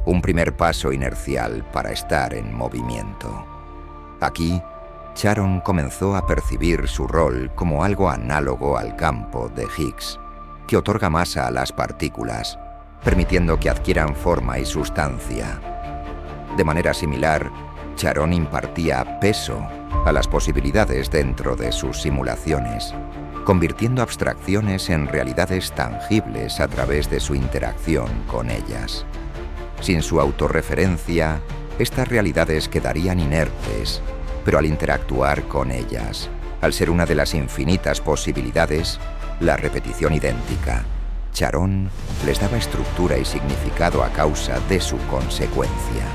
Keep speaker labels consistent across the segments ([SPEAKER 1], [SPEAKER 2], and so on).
[SPEAKER 1] un primer paso inercial para estar en movimiento. Aquí, Sharon comenzó a percibir su rol como algo análogo al campo de Higgs, que otorga masa a las partículas, permitiendo que adquieran forma y sustancia. De manera similar, Sharon impartía peso a las posibilidades dentro de sus simulaciones, convirtiendo abstracciones en realidades tangibles a través de su interacción con ellas. Sin su autorreferencia, estas realidades quedarían inertes, pero al interactuar con ellas, al ser una de las infinitas posibilidades, la repetición idéntica, Sharon les daba estructura y significado a causa de su consecuencia.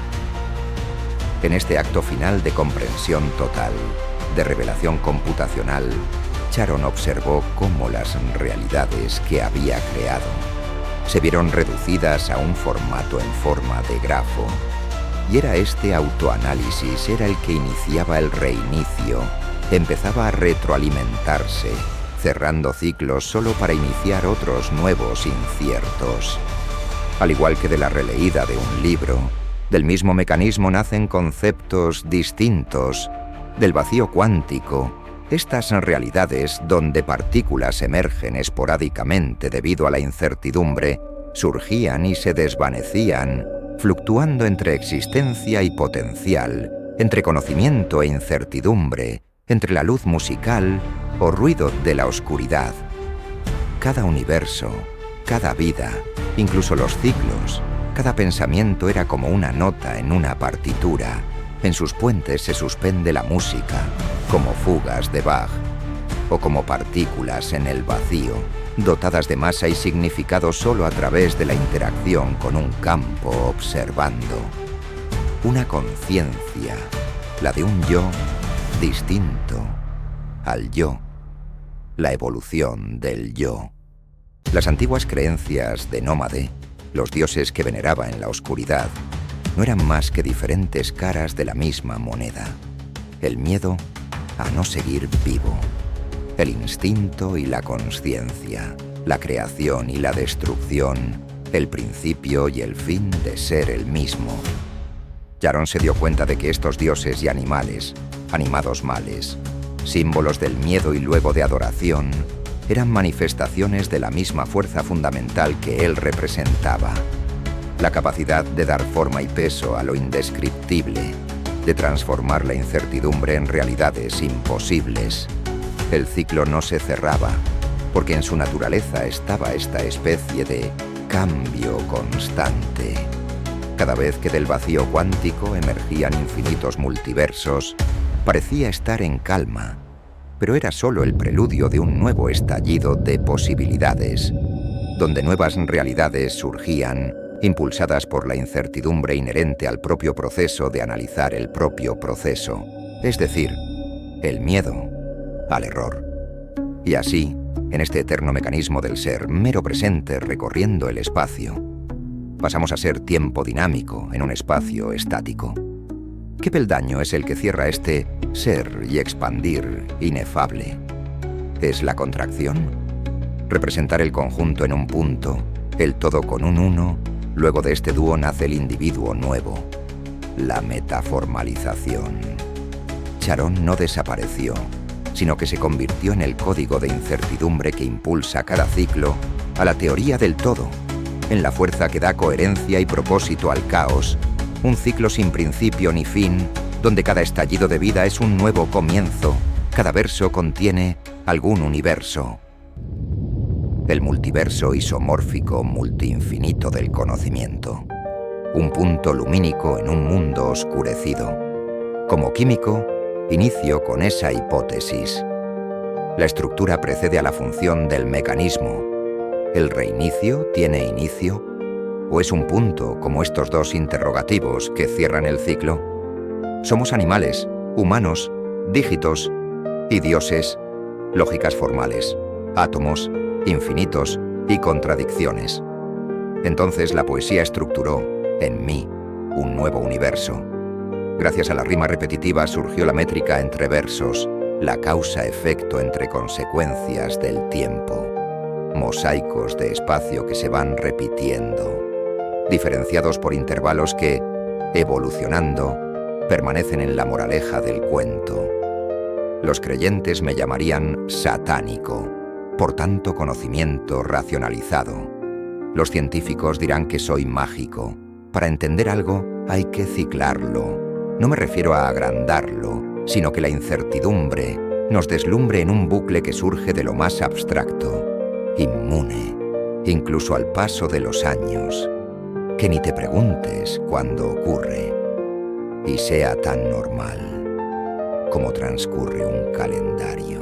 [SPEAKER 1] En este acto final de comprensión total, de revelación computacional, Sharon observó cómo las realidades que había creado se vieron reducidas a un formato en forma de grafo, y era este autoanálisis era el que iniciaba el reinicio, empezaba a retroalimentarse, cerrando ciclos solo para iniciar otros nuevos inciertos. Al igual que de la releída de un libro, del mismo mecanismo nacen conceptos distintos. Del vacío cuántico, estas realidades donde partículas emergen esporádicamente debido a la incertidumbre, surgían y se desvanecían, fluctuando entre existencia y potencial, entre conocimiento e incertidumbre, entre la luz musical o ruido de la oscuridad. Cada universo, cada vida, incluso los ciclos, cada pensamiento era como una nota en una partitura. En sus puentes se suspende la música, como fugas de Bach, o como partículas en el vacío, dotadas de masa y significado solo a través de la interacción con un campo observando. Una conciencia, la de un yo distinto al yo, la evolución del yo. Las antiguas creencias de Nómade, los dioses que veneraba en la oscuridad, no eran más que diferentes caras de la misma moneda. El miedo a no seguir vivo, el instinto y la consciencia, la creación y la destrucción, el principio y el fin de ser el mismo. Sharon se dio cuenta de que estos dioses y animales, animados males, símbolos del miedo y luego de adoración, eran manifestaciones de la misma fuerza fundamental que él representaba. La capacidad de dar forma y peso a lo indescriptible, de transformar la incertidumbre en realidades imposibles. El ciclo no se cerraba, porque en su naturaleza estaba esta especie de cambio constante. Cada vez que del vacío cuántico emergían infinitos multiversos, parecía estar en calma, pero era solo el preludio de un nuevo estallido de posibilidades, donde nuevas realidades surgían, impulsadas por la incertidumbre inherente al propio proceso de analizar el propio proceso, es decir, el miedo al error. Y así, en este eterno mecanismo del ser, mero presente recorriendo el espacio, pasamos a ser tiempo dinámico en un espacio estático. ¿Qué peldaño es el que cierra este ser y expandir inefable? ¿Es la contracción? Representar el conjunto en un punto, el todo con un uno. Luego de este dúo nace el individuo nuevo, la metaformalización. Sharon no desapareció, sino que se convirtió en el código de incertidumbre que impulsa cada ciclo a la teoría del todo, en la fuerza que da coherencia y propósito al caos, un ciclo sin principio ni fin, donde cada estallido de vida es un nuevo comienzo, cada verso contiene algún universo. El multiverso isomórfico multiinfinito del conocimiento. Un punto lumínico en un mundo oscurecido. Como químico, inicio con esa hipótesis. La estructura precede a la función del mecanismo. ¿El reinicio tiene inicio? ¿O es un punto como estos dos interrogativos que cierran el ciclo? Somos animales, humanos, dígitos y dioses, lógicas formales, átomos, infinitos y contradicciones. Entonces la poesía estructuró, en mí, un nuevo universo. Gracias a la rima repetitiva surgió la métrica entre versos, la causa-efecto entre consecuencias del tiempo, mosaicos de espacio que se van repitiendo. diferenciados por intervalos que, evolucionando, permanecen en la moraleja del cuento. Los creyentes me llamarían satánico, por tanto conocimiento racionalizado. Los científicos dirán que soy mágico. Para entender algo hay que ciclarlo. No me refiero a agrandarlo, sino que la incertidumbre nos deslumbre en un bucle que surge de lo más abstracto, inmune, incluso al paso de los años, que ni te preguntes cuándo ocurre, y sea tan normal como transcurre un calendario.